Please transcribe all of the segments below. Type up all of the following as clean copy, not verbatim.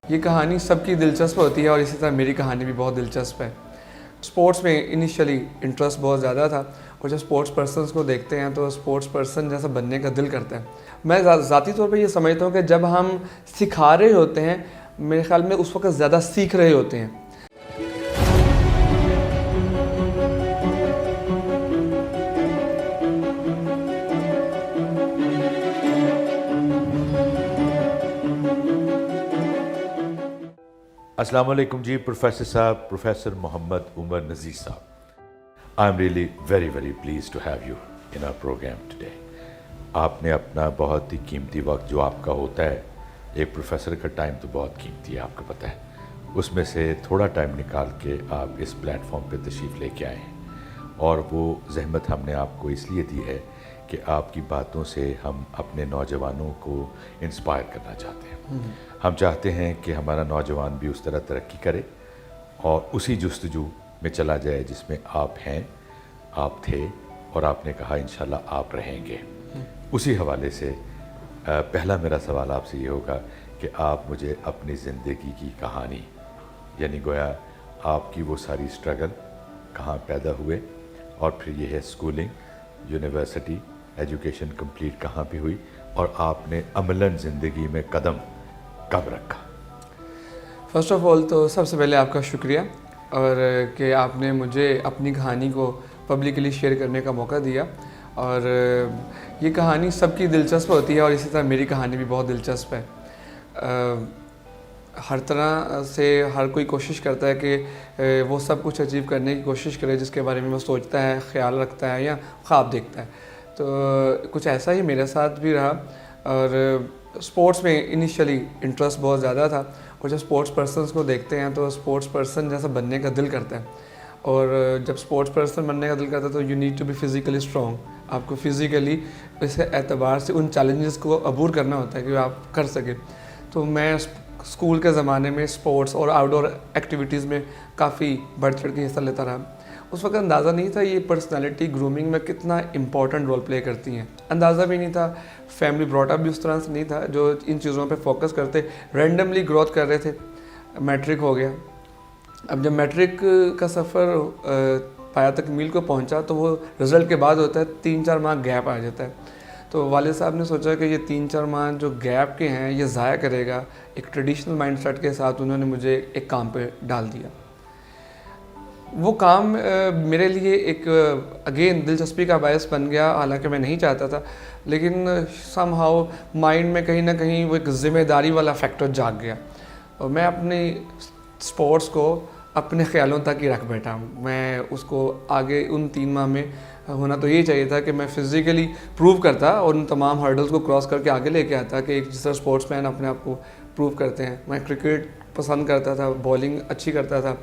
یہ کہانی سب کی دلچسپ ہوتی ہے اور اسی طرح میری کہانی بھی بہت دلچسپ ہے۔ سپورٹس میں انیشلی انٹرسٹ بہت زیادہ تھا اور جب سپورٹس پرسنس کو دیکھتے ہیں تو سپورٹس پرسن جیسا بننے کا دل کرتا ہے۔ میں ذاتی طور پہ یہ سمجھتا ہوں کہ جب ہم سکھا رہے ہوتے ہیں میرے خیال میں اس وقت زیادہ سیکھ رہے ہوتے ہیں۔ السلام علیکم جی، پروفیسر صاحب، پروفیسر محمد عمر نذیر صاحب، I am really very pleased to have you in our programme today. آپ نے اپنا بہت ہی قیمتی وقت جو آپ کا ہوتا ہے، ایک پروفیسر کا ٹائم تو بہت قیمتی ہے، آپ کو پتہ ہے، اس میں سے تھوڑا ٹائم نکال کے آپ اس پلیٹ فارم پہ تشریف لے کے آئے ہیں، اور وہ زحمت ہم نے آپ کو اس لیے دی ہے کہ آپ کی باتوں سے ہم اپنے نوجوانوں کو انسپائر کرنا چاہتے ہیں۔ ہم چاہتے ہیں کہ ہمارا نوجوان بھی اس طرح ترقی کرے اور اسی جستجو میں چلا جائے جس میں آپ ہیں، آپ تھے اور آپ نے کہا انشاءاللہ آپ رہیں گے۔ اسی حوالے سے پہلا میرا سوال آپ سے یہ ہوگا کہ آپ مجھے اپنی زندگی کی کہانی، یعنی گویا آپ کی وہ ساری اسٹرگل، کہاں پیدا ہوئے اور پھر یہ ہے اسکولنگ، یونیورسٹی، ایجوکیشن کمپلیٹ کہاں پہ ہوئی اور آپ نے عملاً زندگی میں قدم کب رکھا؟ فرسٹ آف آل تو سب سے پہلے آپ کا شکریہ اور کہ آپ نے مجھے اپنی کہانی کو پبلکلی شیئر کرنے کا موقع دیا، اور یہ کہانی سب کی دلچسپ ہوتی ہے اور اسی طرح میری کہانی بھی بہت دلچسپ ہے۔ ہر طرح سے ہر کوئی کوشش کرتا ہے کہ وہ سب کچھ اچیو کرنے کی کوشش کرے جس کے بارے میں وہ سوچتا ہے، خیال رکھتا ہے یا خواب دیکھتا ہے۔ تو کچھ ایسا ہی میرے ساتھ بھی رہا، اور سپورٹس میں انیشلی انٹرسٹ بہت زیادہ تھا اور جب سپورٹس پرسنس کو دیکھتے ہیں تو سپورٹس پرسن جیسا بننے کا دل کرتا ہے، اور جب سپورٹس پرسن بننے کا دل کرتا ہے تو you need to be physically strong. آپ کو فزیکلی اس اعتبار سے ان چیلنجز کو عبور کرنا ہوتا ہے کہ آپ کر سکیں۔ تو میں اسکول کے زمانے میں سپورٹس اور آؤٹ ڈور ایکٹیویٹیز میں کافی بڑھ چڑھ کے حصہ لیتا رہا۔ اس وقت اندازہ نہیں تھا یہ پرسنالٹی گرومنگ میں کتنا امپورٹنٹ رول پلے کرتی ہیں، اندازہ بھی نہیں تھا، فیملی براٹ اپ بھی اس طرح سے نہیں تھا جو ان چیزوں پہ فوکس کرتے، رینڈملی گروتھ کر رہے تھے۔ میٹرک ہو گیا، اب جب میٹرک کا سفر پایا تکمیل کو پہنچا تو وہ رزلٹ کے بعد ہوتا ہے، 3-4 ماہ گیپ آ جاتا ہے۔ تو والد صاحب نے سوچا کہ یہ 3-4 ماہ جو گیپ کے ہیں یہ ضائع کرے گا، ایک ٹریڈیشنل مائنڈ سیٹ کے ساتھ انہوں نے مجھے ایک کام پہ ڈال دیا۔ وہ کام میرے لیے ایک اگین دلچسپی کا باعث بن گیا، حالانکہ میں نہیں چاہتا تھا، لیکن سم ہاؤ مائنڈ میں کہیں نہ کہیں وہ ایک ذمہ داری والا فیکٹر جاگ گیا، اور میں اپنی سپورٹس کو اپنے خیالوں تک ہی رکھ بیٹھا ہوں۔ میں اس کو آگے ان 3 ماہ میں ہونا تو یہ چاہیے تھا کہ میں فزیکلی پروو کرتا اور ان تمام ہرڈلز کو کراس کر کے آگے لے کے آتا کہ ایک جس طرح اسپورٹس مین اپنے آپ کو پروو کرتے ہیں۔ میں کرکٹ پسند کرتا تھا، بالنگ اچھی کرتا تھا،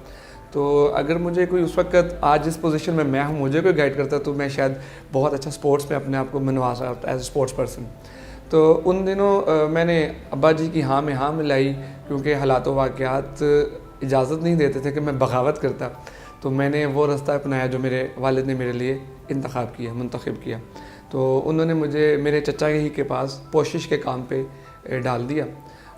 تو اگر مجھے کوئی اس وقت آج جس پوزیشن میں ہوں مجھے کوئی گائیڈ کرتا تو میں شاید بہت اچھا سپورٹس میں اپنے آپ کو منوا سکتا ایز اے سپورٹس پرسن۔ تو ان دنوں میں نے ابا جی کی ہاں میں ہاں ملائی، کیونکہ حالات و واقعات اجازت نہیں دیتے تھے کہ میں بغاوت کرتا، تو میں نے وہ راستہ اپنایا جو میرے والد نے میرے لیے منتخب کیا۔ تو انہوں نے مجھے میرے چچا ہی کے پاس پوشش کے کام پہ ڈال دیا،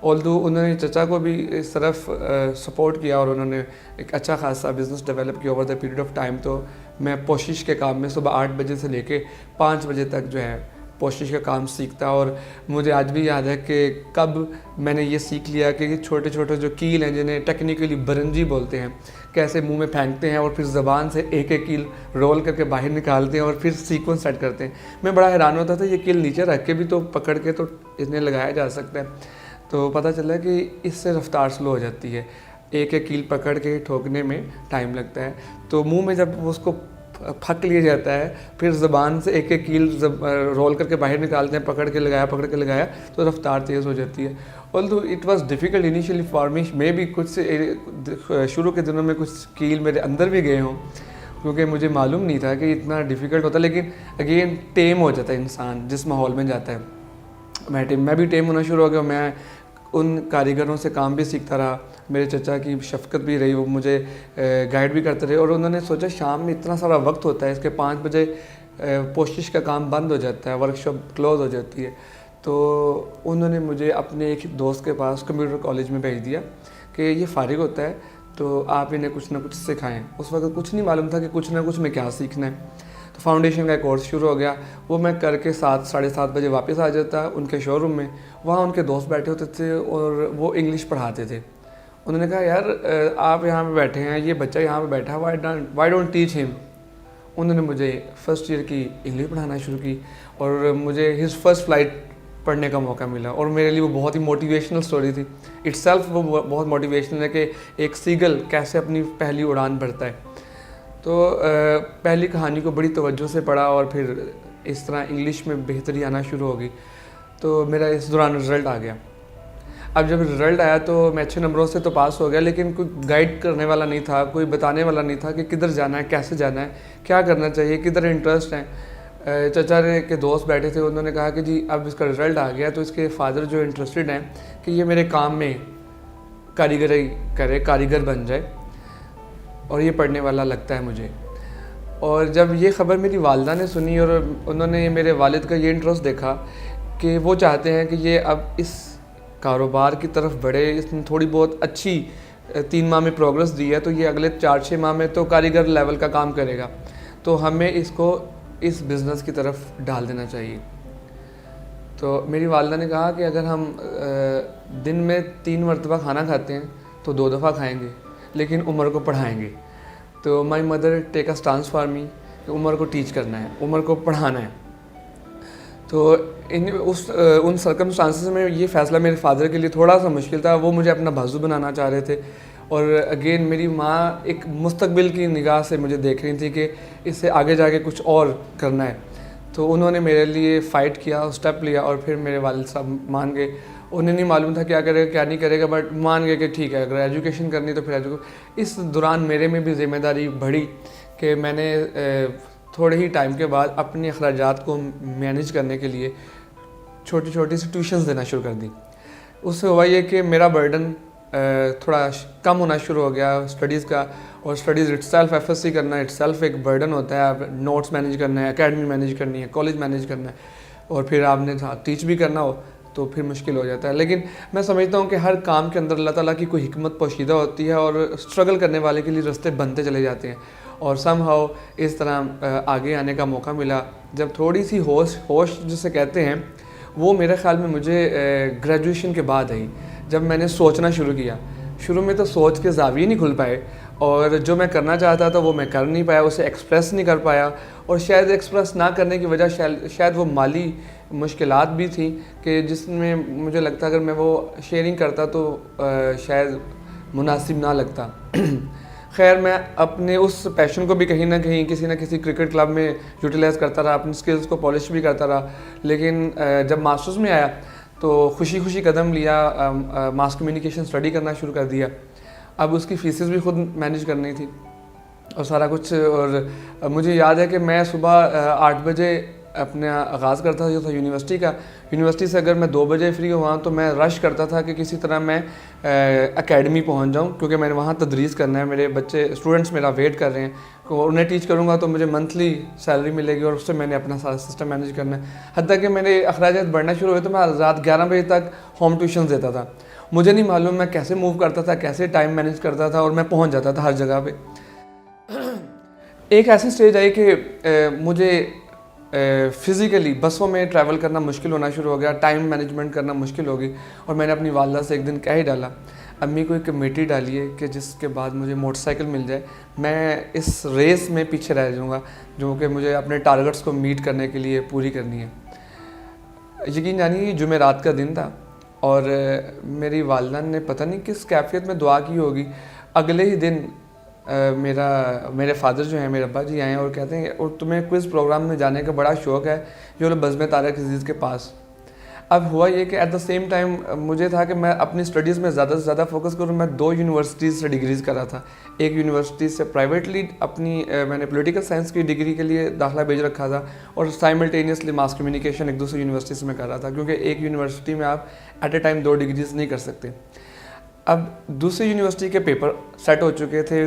آلدو انہوں نے چچا کو بھی اس طرف سپورٹ کیا اور انہوں نے ایک اچھا خاصا بزنس ڈیولپ کیا over the period of time. تو میں پوشش کے کام میں صبح 8 بجے سے لے کے 5 بجے تک جو ہے پوشش کا کام سیکھتا، اور مجھے آج بھی یاد ہے کہ کب میں نے یہ سیکھ لیا کہ چھوٹے چھوٹے جو کیل ہیں جنہیں ٹیکنیکلی برنجی بولتے ہیں، کیسے منہ میں پھینکتے ہیں اور پھر زبان سے ایک ایک کیل رول کر کے باہر نکالتے ہیں اور پھر سیکوینس سیٹ کرتے ہیں۔ میں بڑا حیران ہوتا تھا یہ کیل نیچے رکھ کے بھی تو پکڑ کے تو انہیں لگایا جا سکتا ہے، تو پتہ چلا کہ اس سے رفتار سلو ہو جاتی ہے، ایک ایک کیل پکڑ کے ٹھوکنے میں ٹائم لگتا ہے۔ تو منہ میں جب اس کو پھک لیا جاتا ہے پھر زبان سے ایک ایک کیل رول کر کے باہر نکالتے ہیں، پکڑ کے لگایا تو رفتار تیز ہو جاتی ہے۔ although it was difficult initially for me، میں بھی کچھ شروع کے دنوں میں کچھ کیل میرے اندر بھی گئے ہوں کیونکہ مجھے معلوم نہیں تھا کہ اتنا ڈیفیکلٹ ہوتا، لیکن اگین ٹیم ہو جاتا ہے انسان جس ماحول میں جاتا ہے۔ میں بھی ٹیم ہونا شروع ہو گیا، میں ان کاریگروں سے کام بھی سیکھتا رہا، میرے چچا کی شفقت بھی رہی، وہ مجھے گائیڈ بھی کرتے رہے، اور انہوں نے سوچا شام میں اتنا سارا وقت ہوتا ہے، اس کے 5 بجے پوشش کا کام بند ہو جاتا ہے، ورک شاپ کلوز ہو جاتی ہے، تو انہوں نے مجھے اپنے ایک دوست کے پاس کمپیوٹر کالج میں بھیج دیا کہ یہ فارغ ہوتا ہے تو آپ انہیں کچھ نہ کچھ سکھائیں. اس وقت کچھ نہیں معلوم تھا کہ کچھ نہ کچھ میں کیا سیکھنا ہے. تو فاؤنڈیشن کا کورس شروع ہو گیا. وہ میں کر کے 7-7:30 بجے واپس آ جاتا ان کے شو روم میں. وہاں ان کے دوست بیٹھے ہوتے تھے اور وہ انگلش پڑھاتے تھے. انہوں نے کہا یار آپ یہاں پہ بیٹھے ہیں, یہ بچہ یہاں پہ بیٹھا ہے, وائی ڈونٹ ٹیچ ہم. انہوں نے مجھے فرسٹ ایئر کی انگلش پڑھانا شروع کی اور مجھے ہز فرسٹ فلائٹ پڑھنے کا موقع ملا. اور میرے لیے وہ بہت ہی موٹیویشنل سٹوری تھی. اٹ سیلف وہ بہت موٹیویشنل ہے کہ ایک سیگل کیسے اپنی پہلی اڑان بھرتا ہے. تو پہلی کہانی کو بڑی توجہ سے پڑھا اور پھر اس طرح انگلش میں بہتری آنا شروع ہو گئی. تو میرا اس دوران رزلٹ آ گیا. اب جب رزلٹ آیا تو میں اچھے نمبروں سے تو پاس ہو گیا, لیکن کوئی گائیڈ کرنے والا نہیں تھا, کوئی بتانے والا نہیں تھا کہ کدھر جانا ہے, کیسے جانا ہے, کیا کرنا چاہیے, کدھر انٹرسٹ ہے. چچا کے دوست بیٹھے تھے, انہوں نے کہا کہ جی اب اس کا رزلٹ آ گیا تو اس کے فادر جو انٹرسٹڈ ہیں کہ یہ میرے کام میں کاریگری کرے, کاریگر بن جائے, اور یہ پڑھنے والا لگتا ہے مجھے. اور جب یہ خبر میری والدہ نے سنی اور انہوں نے میرے والد کا یہ انٹرسٹ دیکھا کہ وہ چاہتے ہیں کہ یہ اب اس کاروبار کی طرف بڑھے, اس نے تھوڑی بہت اچھی 3 ماہ میں پروگرس دی ہے تو یہ اگلے 4-6 ماہ میں تو کاریگر لیول کا کام کرے گا, تو ہمیں اس کو اس بزنس کی طرف ڈال دینا چاہیے. تو میری والدہ نے کہا کہ اگر ہم دن میں 3 مرتبہ کھانا کھاتے ہیں تو 2 دفعہ کھائیں گے, لیکن عمر کو پڑھائیں گے. تو my mother take a stance for me کہ عمر کو ٹیچ کرنا ہے, عمر کو پڑھانا ہے. تو ان سرکمسٹانسز میں یہ فیصلہ میرے فادر کے لیے تھوڑا سا مشکل تھا. وہ مجھے اپنا بازو بنانا چاہ رہے تھے, اور اگین میری ماں ایک مستقبل کی نگاہ سے مجھے دیکھ رہی تھی کہ اس سے آگے جا کے کچھ اور کرنا ہے. تو انہوں نے میرے لیے فائٹ کیا, اسٹیپ لیا, اور پھر میرے والد صاحب مان گئے. انہیں نہیں معلوم تھا کیا کرے گا کیا نہیں کرے گا, بٹ مان گئے کہ ٹھیک ہے اگر ایجوکیشن کرنی تو پھر اس دوران میرے میں بھی ذمہ داری بڑھی کہ میں نے تھوڑے ہی ٹائم کے بعد اپنے اخراجات کو مینیج کرنے کے لیے چھوٹی چھوٹی سی ٹیوشنز دینا شروع کر دی. اس سے ہوا یہ کہ میرا برڈن تھوڑا کم ہونا شروع ہو گیا اسٹڈیز کا, اور اسٹڈیز اٹ سیلف FSC کرنا اٹ سیلف ایک برڈن ہوتا ہے. نوٹس مینیج کرنا ہے, اکیڈمی مینیج کرنی ہے, کالج مینیج کرنا ہے, اور پھر آپ نے ٹیچ بھی کرنا ہو تو پھر مشکل ہو جاتا ہے. لیکن میں سمجھتا ہوں کہ ہر کام کے اندر اللہ تعالیٰ کی کوئی حکمت پوشیدہ ہوتی ہے, اور اسٹرگل کرنے والے کے لیے راستے بنتے چلے جاتے ہیں. اور سم ہاؤ اس طرح آگے آنے کا موقع ملا. جب تھوڑی سی ہوش جسے کہتے ہیں وہ میرے خیال میں مجھے گریجویشن کے بعد آئی, جب میں نے سوچنا شروع کیا. شروع میں تو سوچ کے زاویے نہیں کھل پائے, اور جو میں کرنا چاہتا تھا وہ میں کر نہیں پایا, اسے ایکسپریس نہیں کر پایا. اور شاید ایکسپریس نہ کرنے کی وجہ شاید وہ مالی مشکلات بھی تھیں کہ جس میں مجھے لگتا اگر میں وہ شیئرنگ کرتا تو شاید مناسب نہ لگتا. خیر میں اپنے اس پیشن کو بھی کہیں نہ کہیں کسی نہ کسی کرکٹ کلب میں یوٹیلائز کرتا رہا, اپنی سکلز کو پالش بھی کرتا رہا. لیکن جب ماسٹرز میں آیا تو خوشی قدم لیا, ماس کمیونیکیشن اسٹڈی کرنا شروع کر دیا. اب اس کی فیسز بھی خود مینیج کرنی تھی اور سارا کچھ. اور مجھے یاد ہے کہ میں صبح 8 بجے اپنا آغاز کرتا تھا یونیورسٹی کا. یونیورسٹی سے اگر میں 2 بجے فری ہوا تو میں رش کرتا تھا کہ کسی طرح میں اکیڈمی پہنچ جاؤں, کیونکہ میں نے وہاں تدریس کرنا ہے. میرے بچے اسٹوڈنٹس میرا ویٹ کر رہے ہیں, انہیں ٹیچ کروں گا تو مجھے منتھلی سیلری ملے گی, اور اس سے میں نے اپنا سارا سسٹم مینیج کرنا ہے. حتیٰ کہ میرے اخراجات بڑھنا شروع ہوئے تو میں رات 11 بجے تک ہوم ٹیوشنز دیتا تھا. مجھے نہیں معلوم میں کیسے موو کرتا تھا, کیسے ٹائم مینیج کرتا تھا, اور میں پہنچ جاتا تھا ہر جگہ پہ. ایک ایسی سٹیج آئی کہ مجھے فزیکلی بسوں میں ٹریول کرنا مشکل ہونا شروع ہو گیا, ٹائم مینجمنٹ کرنا مشکل ہو گئی. اور میں نے اپنی والدہ سے ایک دن کہہ ہی ڈالا, امی کو ایک کمیٹی ڈالیے کہ جس کے بعد مجھے موٹر سائیکل مل جائے, میں اس ریس میں پیچھے رہ جاؤں گا جو کہ مجھے اپنے ٹارگٹس کو میٹ کرنے کے لیے پوری کرنی ہے. یقین جانیے جمعرات کا دن تھا, اور میری والدہ نے پتہ نہیں کس کیفیت میں دعا کی ہوگی. اگلے ہی دن میرے فادر جو ہیں, میرے ابا جی آئے اور کہتے ہیں اور تمہیں کوئز پروگرام میں جانے کا بڑا شوق ہے جو بزم طارق عزیز کے پاس. اب ہوا یہ کہ ایٹ دا سیم ٹائم مجھے تھا کہ میں اپنی اسٹڈیز میں زیادہ سے زیادہ فوکس کروں. میں 2 یونیورسٹیز سے ڈگریز کر رہا تھا. ایک یونیورسٹی سے پرائیویٹلی اپنی میں نے پولیٹیکل سائنس کی ڈگری کے لیے داخلہ بھیج رکھا تھا, اور سائملٹینیسلی ماس کمیونیکیشن ایک دوسری یونیورسٹی سے میں کر رہا تھا, کیونکہ ایک یونیورسٹی میں آپ ایٹ اے ٹائم 2 ڈگریز نہیں کر سکتے. اب دوسری یونیورسٹی کے پیپر سیٹ ہو چکے تھے.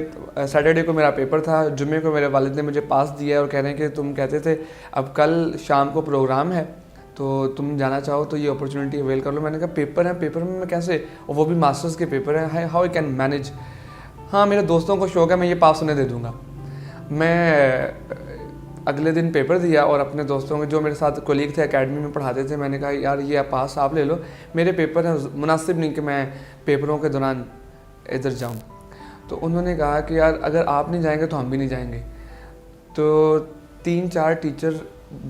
سیٹرڈے کو میرا پیپر تھا, جمعے کو میرے والد نے مجھے پاس دیا اور کہہ رہے ہیں کہ تم کہتے تھے اب کل شام کو پروگرام ہے تو تم جانا چاہو تو یہ اپرچونیٹی اویل کر لو. میں نے کہا پیپر ہے, پیپر میں کیسے, اور وہ بھی ماسٹرز کے پیپر ہیں, ہاؤ آئی کین مینیج. ہاں میرے دوستوں کو شوق ہے, میں یہ پاس ہونے دے دوں گا. میں اگلے دن پیپر دیا اور اپنے دوستوں کے جو میرے ساتھ کولیگ تھے اکیڈمی میں پڑھاتے تھے, میں نے کہا یار یہ پاس آپ لے لو, میرے پیپر ہیں, مناسب نہیں کہ میں پیپروں کے دوران ادھر جاؤں. تو انہوں نے کہا کہ یار اگر آپ نہیں جائیں گے تو ہم بھی نہیں جائیں گے. تو 3-4 ٹیچر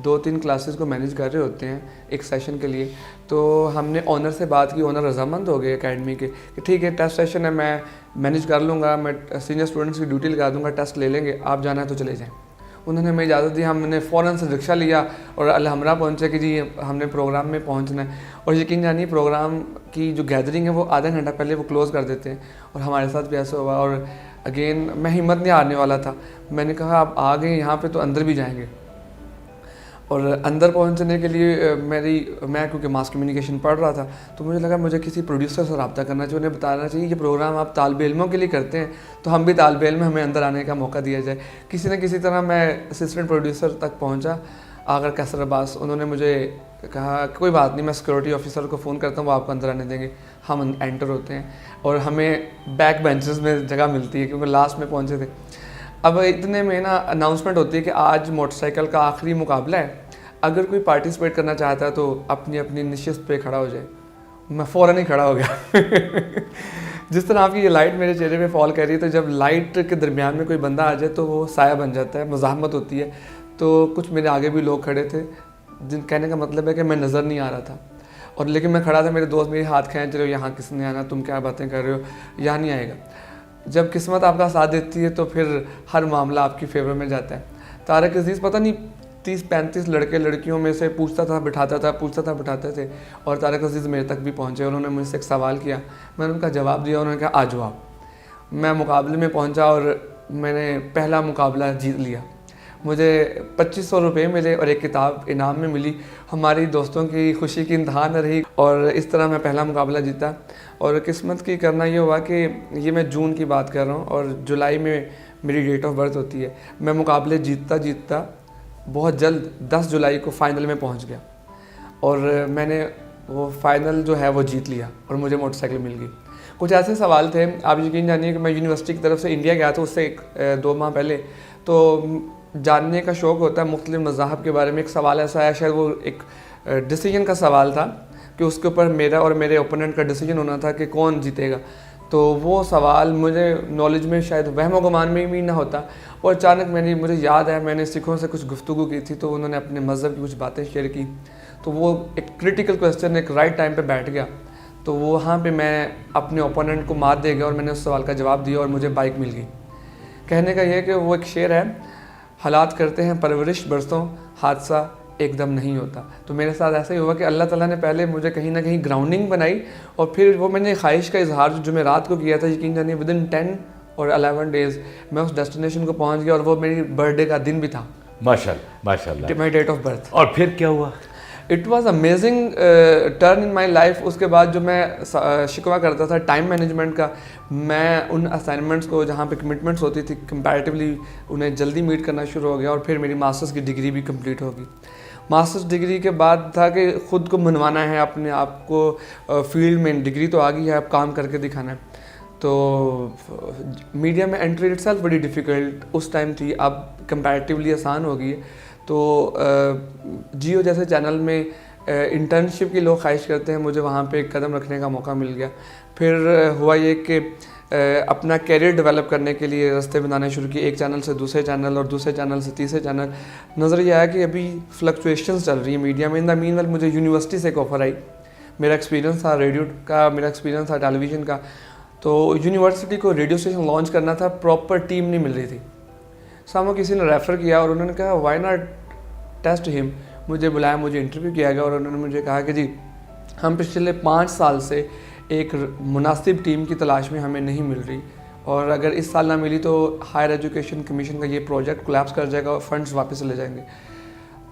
2-3 کلاسز کو مینیج کر رہے ہوتے ہیں ایک سیشن کے لیے. تو ہم نے آنر سے بات کی, آنر رضامند ہو گئے اکیڈمی کے کہ ٹھیک ہے ٹیسٹ سیشن ہے, میں مینیج کر لوں گا, میں سینئر اسٹوڈنٹس کی ڈیوٹی لگا دوں گا, ٹیسٹ لے لیں گے, آپ جانا ہے تو چلے جائیں. انہوں نے ہمیں اجازت دی. ہم نے فوراً سے رکشہ لیا اور الحمرہ پہنچے کہ جی ہم نے پروگرام میں پہنچنا ہے. اور یقین جانیے پروگرام کی جو گیدرنگ ہے وہ آدھا گھنٹہ پہلے وہ کلوز کر دیتے ہیں, اور ہمارے ساتھ بھی ایسا ہوا. اور اگین میں ہمت نہیں ہارنے والا تھا, میں نے کہا آپ آ گئے یہاں پہ تو اندر بھی جائیں گے. اور اندر پہنچنے کے لیے میں کیونکہ ماس کمیونیکیشن پڑھ رہا تھا تو مجھے لگا مجھے کسی پروڈیوسر سے رابطہ کرنا چاہیے, انہیں بتانا چاہیے یہ پروگرام آپ طالب علموں کے لیے کرتے ہیں تو ہم بھی طالب علم ہمیں اندر آنے کا موقع دیا جائے. کسی نہ کسی طرح میں اسسٹنٹ پروڈیوسر تک پہنچا, آغر کیسر عباس. انہوں نے مجھے کہا کوئی بات نہیں, میں سیکورٹی آفیسر کو فون کرتا ہوں, وہ آپ کو اندر آنے دیں گے. ہم انٹر ہوتے ہیں اور ہمیں بیک بینچز میں جگہ ملتی ہے کیونکہ لاسٹ میں پہنچے تھے. اب اتنے میں نا اناؤنسمنٹ ہوتی ہے کہ آج موٹر سائیکل کا آخری مقابلہ ہے, اگر کوئی پارٹیسپیٹ کرنا چاہتا ہے تو اپنی اپنی نشست پہ کھڑا ہو جائے. میں فوراً ہی کھڑا ہو گیا. جس طرح آپ کی یہ لائٹ میرے چہرے پہ فال کر رہی ہے, تو جب لائٹ کے درمیان میں کوئی بندہ آ جائے تو وہ سایہ بن جاتا ہے, مزاحمت ہوتی ہے. تو کچھ میرے آگے بھی لوگ کھڑے تھے, جن کہنے کا مطلب ہے کہ میں نظر نہیں آ رہا تھا, اور لیکن میں کھڑا تھا. میرے دوست میرے ہاتھ کھینچ رہے ہو, یہاں کس نے آنا, تم کیا باتیں کر رہے ہو, یہاں نہیں آئے گا. جب قسمت آپ کا ساتھ دیتی ہے تو پھر ہر معاملہ آپ کی فیور میں جاتا ہے. طارق عزیز پتہ نہیں 30-35 لڑکے لڑکیوں میں سے پوچھتا تھا بٹھاتے تھے, اور طارق عزیز میرے تک بھی پہنچے. انہوں نے مجھ سے ایک سوال کیا, میں نے ان کا جواب دیا, انہوں نے کہا آ جاؤ آپ. میں مقابلے میں پہنچا اور میں نے پہلا مقابلہ جیت لیا. مجھے 2500 روپے ملے اور ایک کتاب انعام میں ملی. ہماری دوستوں کی خوشی کی انتہا نہ رہی, اور اس طرح میں پہلا مقابلہ جیتا. اور قسمت کی کرنا یہ ہوا کہ یہ میں جون کی بات کر رہا ہوں, اور جولائی میں میری ڈیٹ آف برتھ ہوتی ہے. میں مقابلے جیتتا بہت جلد 10 جولائی کو فائنل میں پہنچ گیا, اور میں نے وہ فائنل جو ہے وہ جیت لیا اور مجھے موٹر سائیکل مل گئی. کچھ ایسے سوال تھے, آپ یقین جانیے کہ میں یونیورسٹی کی طرف سے انڈیا گیا تھا اس سے 2 ماہ پہلے, تو جاننے کا شوق ہوتا ہے مختلف مذاہب کے بارے میں. ایک سوال ایسا آیا, شاید وہ ایک ڈیسیجن کا سوال تھا کہ اس کے اوپر میرا اور میرے اوپوننٹ کا ڈیسیجن ہونا تھا کہ کون جیتے گا. تو وہ سوال مجھے نالج میں شاید وہم و گمان میں بھی نہ ہوتا, اور اچانک مجھے یاد ہے میں نے سکھوں سے کچھ گفتگو کی تھی, تو انہوں نے اپنے مذہب کی کچھ باتیں شیئر کی. تو وہ ایک کرٹیکل کویسچن ایک رائٹ ٹائم پہ بیٹھ گیا. تو وہاں پہ میں اپنے اوپوننٹ کو مات دے گیا اور میں نے اس سوال کا جواب دیا اور مجھے بائک مل گئی. کہنے کا یہ کہ وہ ایک شعر ہے, حالات کرتے ہیں پرورش برسوں, حادثہ ایک دم نہیں ہوتا. تو میرے ساتھ ایسا ہی ہوا کہ اللہ تعالیٰ نے پہلے مجھے کہیں نہ کہیں گراؤنڈنگ بنائی, اور پھر وہ میں نے خواہش کا اظہار جو جمعرات کو کیا تھا, یقین جانیے ودن 10 اور 11 ڈیز میں اس ڈیسٹینیشن کو پہنچ گیا, اور وہ میری برتھ ڈے کا دن بھی تھا. ماشاءاللہ. My date of birth. اور پھر کیا ہوا؟ It was amazing turn in my life. اس کے بعد جو میں شکوہ کرتا تھا ٹائم مینجمنٹ کا, میں ان اسائنمنٹس کو جہاں پہ کمٹمنٹس ہوتی تھی کمپیریٹیولی انہیں جلدی میٹ کرنا شروع ہو گیا, اور پھر میری ماسٹرز کی ڈگری بھی کمپلیٹ ہوگی. ماسٹرز ڈگری کے بعد تھا کہ خود کو منوانا ہے, اپنے آپ کو فیلڈ میں, ڈگری تو آ گئی ہے, اب کام کر کے دکھانا ہے. تو میڈیا میں انٹری اٹ سیلف بڑی ڈیفیکلٹ اس ٹائم تھی, اب کمپیریٹیولی آسان ہو گئی ہے. تو جیو جیسے چینل میں انٹرنشپ کی لوگ خواہش کرتے ہیں, مجھے وہاں پہ ایک قدم رکھنے کا موقع مل گیا. پھر ہوا یہ کہ اپنا کیریئر ڈیولپ کرنے کے لیے راستے بنانے شروع کیے, ایک چینل سے دوسرے چینل اور دوسرے چینل سے تیسرے چینل. نظر یہ آیا کہ ابھی فلکچویشنز چل رہی ہیں میڈیا میں. ان دا مین ویل مجھے یونیورسٹی سے ایک آفر آئی. میرا ایکسپیرینس تھا ریڈیو کا, میرا ایکسپیرینس تھا ٹیلی ویژن کا. تو یونیورسٹی کو ریڈیو اسٹیشن لانچ کرنا تھا, پراپر ٹیم نہیں مل رہی تھی. سامو کسی نے ریفر کیا اور انہوں نے کہا وائی ناٹ ٹیسٹ ہم. مجھے بلایا, مجھے انٹرویو کیا گیا, اور انہوں نے مجھے کہا کہ جی ہم پچھلے 5 سال سے ایک مناسب ٹیم کی تلاش میں ہمیں نہیں مل رہی, اور اگر اس سال نہ ملی تو ہائر ایجوکیشن کمیشن کا یہ پروجیکٹ کولیپس کر جائے گا اور فنڈز واپس چلے جائیں گے.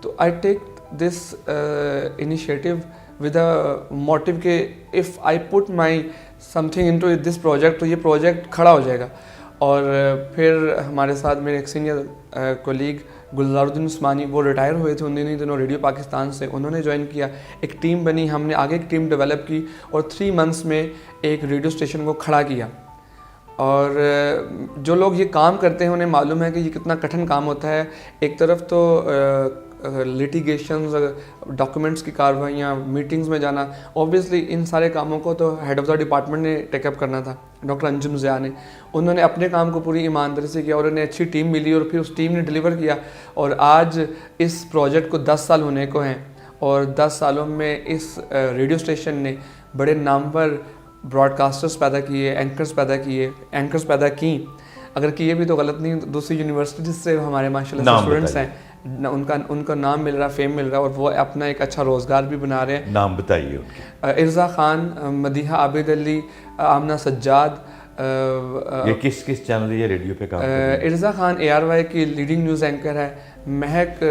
تو I take this initiative with a motive کہ if I put my something into this project تو یہ پروجیکٹ کھڑا ہو جائے گا. اور پھر ہمارے ساتھ میرے ایک سینئر کولیگ گلزار الدین عثمانی وہ ریٹائر ہوئے تھے ان دنوں ریڈیو پاکستان سے, انہوں نے جوائن کیا, ایک ٹیم بنی, ہم نے آگے ایک ٹیم ڈیولپ کی اور 3 months میں ایک ریڈیو اسٹیشن کو کھڑا کیا. اور جو لوگ یہ کام کرتے ہیں انہیں معلوم ہے کہ یہ کتنا کٹھن کام ہوتا ہے. ایک طرف تو لیٹیگیشنز, ڈاکومنٹس کی کاروائیاں, میٹنگز میں جانا, اوبیسلی ان سارے کاموں کو تو ہیڈ آف دا ڈپارٹمنٹ نے ٹیک اپ کرنا تھا, ڈاکٹر انجم ضیاء نے. انہوں نے اپنے کام کو پوری ایمانداری سے کیا اور انہیں اچھی ٹیم ملی اور پھر اس ٹیم نے ڈیلیور کیا. اور آج اس پروجیکٹ کو 10 سال ہونے کو ہیں اور 10 سالوں میں اس ریڈیو اسٹیشن نے بڑے نامور براڈ کاسٹرز پیدا کیے, اینکرز پیدا کیں. اگر کیے بھی تو غلط نہیں, دوسری یونیورسٹیز سے ہمارے ماشاء اللہ اسٹوڈنٹس ہیں, ان کا نام مل رہا, فیم مل رہا, اور وہ اپنا ایک اچھا روزگار بھی بنا رہے ہیں. نام بتائیے ان کے. ارزا خان, مدیحہ عابد علی, آمنہ سجاد. یہ کس چینل یہ ریڈیو پہ کام کرتے ہیں؟ ارزا خان ARY کی لیڈنگ نیوز اینکر ہے, مہک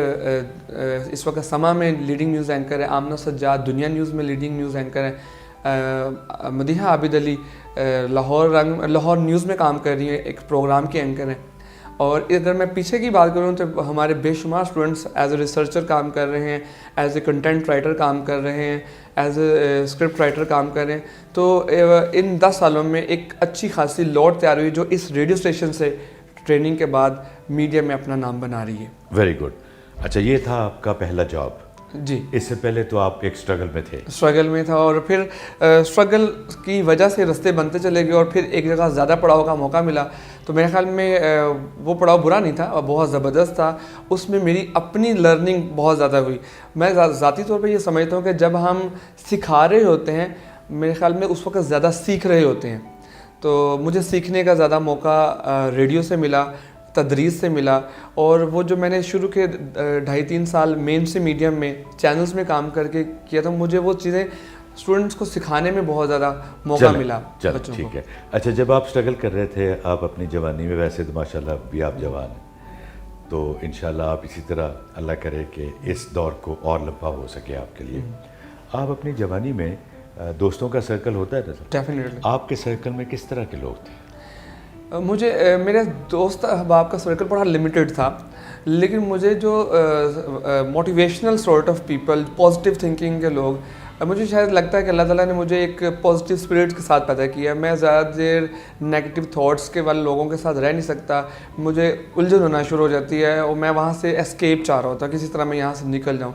اس وقت سما میں لیڈنگ نیوز اینکر ہے, آمنہ سجاد دنیا نیوز میں لیڈنگ نیوز اینکر ہے, مدیحہ عابد علی لاہور نیوز میں کام کر رہی ہیں, ایک پروگرام کی اینکر ہیں. اور اگر میں پیچھے کی بات کروں تو ہمارے بے شمار اسٹوڈنٹس ایز اے ریسرچر کام کر رہے ہیں, ایز اے کنٹینٹ رائٹر کام کر رہے ہیں, ایز اے اسکرپٹ رائٹر کام کر رہے ہیں. تو ان 10 سالوں میں ایک اچھی خاصی لوڈ تیار ہوئی جو اس ریڈیو اسٹیشن سے ٹریننگ کے بعد میڈیا میں اپنا نام بنا رہی ہے. Very good. اچھا, یہ تھا آپ کا پہلا جاب. جی, اس سے پہلے تو آپ ایک اسٹرگل میں تھے. اسٹرگل میں تھا, اور پھر اسٹرگل کی وجہ سے رستے بنتے چلے گئے, اور پھر ایک جگہ زیادہ پڑاؤ کا موقع ملا. تو میرے خیال میں وہ پڑاؤ برا نہیں تھا اور بہت زبردست تھا. اس میں میری اپنی لرننگ بہت زیادہ ہوئی. میں ذاتی طور پہ یہ سمجھتا ہوں کہ جب ہم سکھا رہے ہوتے ہیں, میرے خیال میں اس وقت زیادہ سیکھ رہے ہوتے ہیں. تو مجھے سیکھنے کا زیادہ موقع ریڈیو سے ملا, تدریس سے ملا. اور وہ جو میں نے شروع کے 2.5-3 سال مین سے میڈیم میں چینلز میں کام کر کے کیا تھا, مجھے وہ چیزیں اسٹوڈنٹس کو سکھانے میں بہت زیادہ موقع ملا. چلو ٹھیک ہے. اچھا, جب آپ اسٹرگل کر رہے تھے آپ اپنی جوانی میں, ویسے تو ماشاءاللہ بھی آپ جوان ہیں, تو انشاءاللہ آپ اسی طرح اللہ کرے کہ اس دور کو اور لمبا ہو سکے آپ کے لیے. آپ اپنی جوانی میں دوستوں کا سرکل ہوتا ہے نا سر؟ ڈیفینیٹلی. آپ کے سرکل میں کس طرح کے لوگ تھے؟ مجھے میرے دوست احباب کا سرکل بڑا لمیٹڈ تھا, لیکن مجھے جو motivational sort of people, positive thinking کے لوگ, مجھے شاید لگتا ہے کہ اللہ تعالیٰ نے مجھے ایک پازیٹیو اسپرٹ کے ساتھ پیدا کیا. میں زیادہ دیر نیگیٹو تھاٹس کے والے لوگوں کے ساتھ رہ نہیں سکتا. مجھے الجھن ہونا شروع ہو جاتی ہے اور میں وہاں سے اسکیپ چاہ رہا ہوتا, کسی طرح میں یہاں سے نکل جاؤں.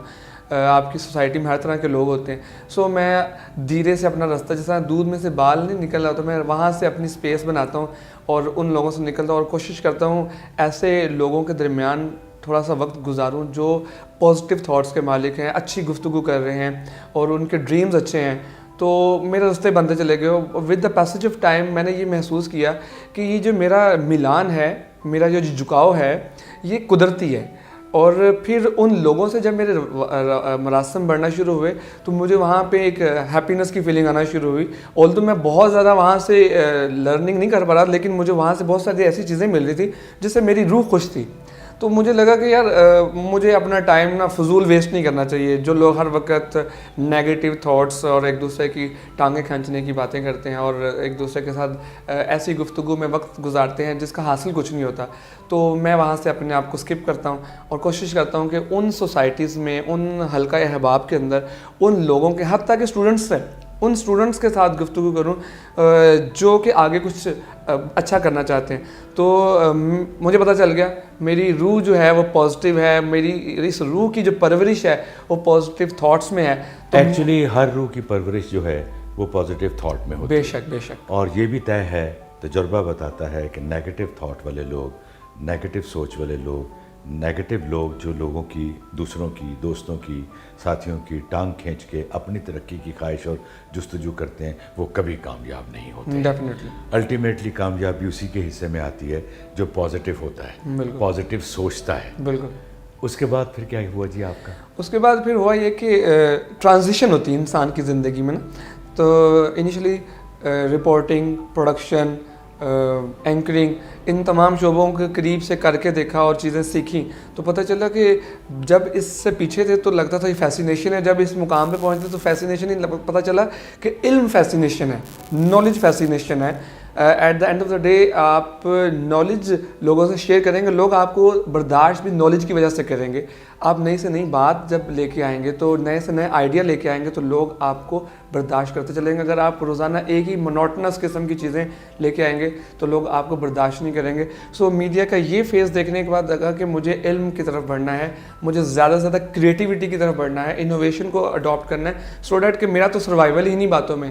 آپ کی سوسائٹی میں ہر طرح کے لوگ ہوتے ہیں, سو میں دھیرے سے اپنا راستہ, جس طرح دودھ میں سے بال نہیں نکل رہا ہوتا, میں وہاں سے اپنی اسپیس بناتا ہوں اور ان لوگوں سے نکلتا ہوں, اور کوشش کرتا ہوں ایسے لوگوں کے درمیان تھوڑا سا وقت گزاروں جو پازیٹیو تھاٹس کے مالک ہیں, اچھی گفتگو کر رہے ہیں اور ان کے ڈریمز اچھے ہیں. تو میرے راستے بنتے چلے گئے. With the passage of time میں نے یہ محسوس کیا کہ یہ جو میرا ملان ہے, میرا جو جھکاؤ ہے, یہ قدرتی ہے. اور پھر ان لوگوں سے جب میرے مراسم بڑھنا شروع ہوئے تو مجھے وہاں پہ ایک ہیپینس کی فیلنگ آنا شروع ہوئی. آلدو میں بہت زیادہ وہاں سے لرننگ نہیں کر پا رہا, لیکن مجھے وہاں سے بہت ساری ایسی چیزیں مل رہی تھی جس سے میری روح خوش تھی. تو مجھے لگا کہ یار مجھے اپنا ٹائم نا فضول ویسٹ نہیں کرنا چاہیے. جو لوگ ہر وقت نیگیٹو تھاٹس اور ایک دوسرے کی ٹانگیں کھینچنے کی باتیں کرتے ہیں اور ایک دوسرے کے ساتھ ایسی گفتگو میں وقت گزارتے ہیں جس کا حاصل کچھ نہیں ہوتا, تو میں وہاں سے اپنے آپ کو اسکپ کرتا ہوں اور کوشش کرتا ہوں کہ ان سوسائٹیز میں, ان حلقہ احباب کے اندر, ان لوگوں کے, حتیٰ کہ اسٹوڈنٹس سے, ان اسٹوڈنٹس کے ساتھ گفتگو کروں جو کہ آگے کچھ اچھا کرنا چاہتے ہیں. تو مجھے پتہ چل گیا میری روح جو ہے وہ پازیٹیو ہے, میری اس روح کی جو پرورش ہے وہ پازیٹیو تھاٹس میں ہے. ایکچولی ہر روح کی پرورش جو ہے وہ پازیٹیو تھاٹ میں ہوتی ہے. بے شک, بے شک. اور یہ بھی طے ہے, تجربہ بتاتا ہے کہ نیگیٹو تھاٹ والے لوگ, نیگیٹو سوچ والے لوگ, نیگیٹو لوگ جو لوگوں کی, دوسروں کی, دوستوں کی, ساتھیوں کی ٹانگ کھینچ کے اپنی ترقی کی خواہش اور جستجو کرتے ہیں, وہ کبھی کامیاب نہیں ہوتے. ڈیفینیٹلی. الٹیمیٹلی کامیابی اسی کے حصے میں آتی ہے جو پازیٹیو ہوتا ہے, پازیٹیو سوچتا ہے. بالکل. اس کے بعد پھر کیا ہوا جی آپ کا؟ اس کے بعد پھر ہوا یہ کہ ٹرانزیشن ہوتی ہے انسان کی زندگی میں نا. تو انیشلی رپورٹنگ, پروڈکشن, اینکرنگ, ان تمام شعبوں کے قریب سے کر کے دیکھا اور چیزیں سیکھیں تو پتہ چلا کہ جب اس سے پیچھے تھے تو لگتا تھا یہ فیسینیشن ہے, جب اس مقام پہ پہنچتے تو فیسینیشن ہی پتہ چلا کہ علم فیسینیشن ہے, نالج فیسینیشن ہے, at the end of the day آپ نالج لوگوں سے شیئر کریں گے, لوگ آپ کو برداشت بھی نالج کی وجہ سے کریں گے. آپ نئی سے نئی بات جب لے کے آئیں گے تو نئے سے نئے آئیڈیا لے کے آئیں گے تو لوگ آپ کو برداشت کرتے چلیں گے. اگر آپ روزانہ ایک ہی منوٹنس قسم کی چیزیں لے کے آئیں گے تو لوگ آپ کو برداشت نہیں کریں گے. سو میڈیا کا یہ فیز دیکھنے کے بعد لگا کہ مجھے علم کی طرف بڑھنا ہے, مجھے زیادہ سے زیادہ کریٹیوٹی کی طرف بڑھنا ہے, انوویشن کو اڈاپٹ کرنا ہے, سو دیٹ کہ میرا تو سروائیول ہی نہیں باتوں میں.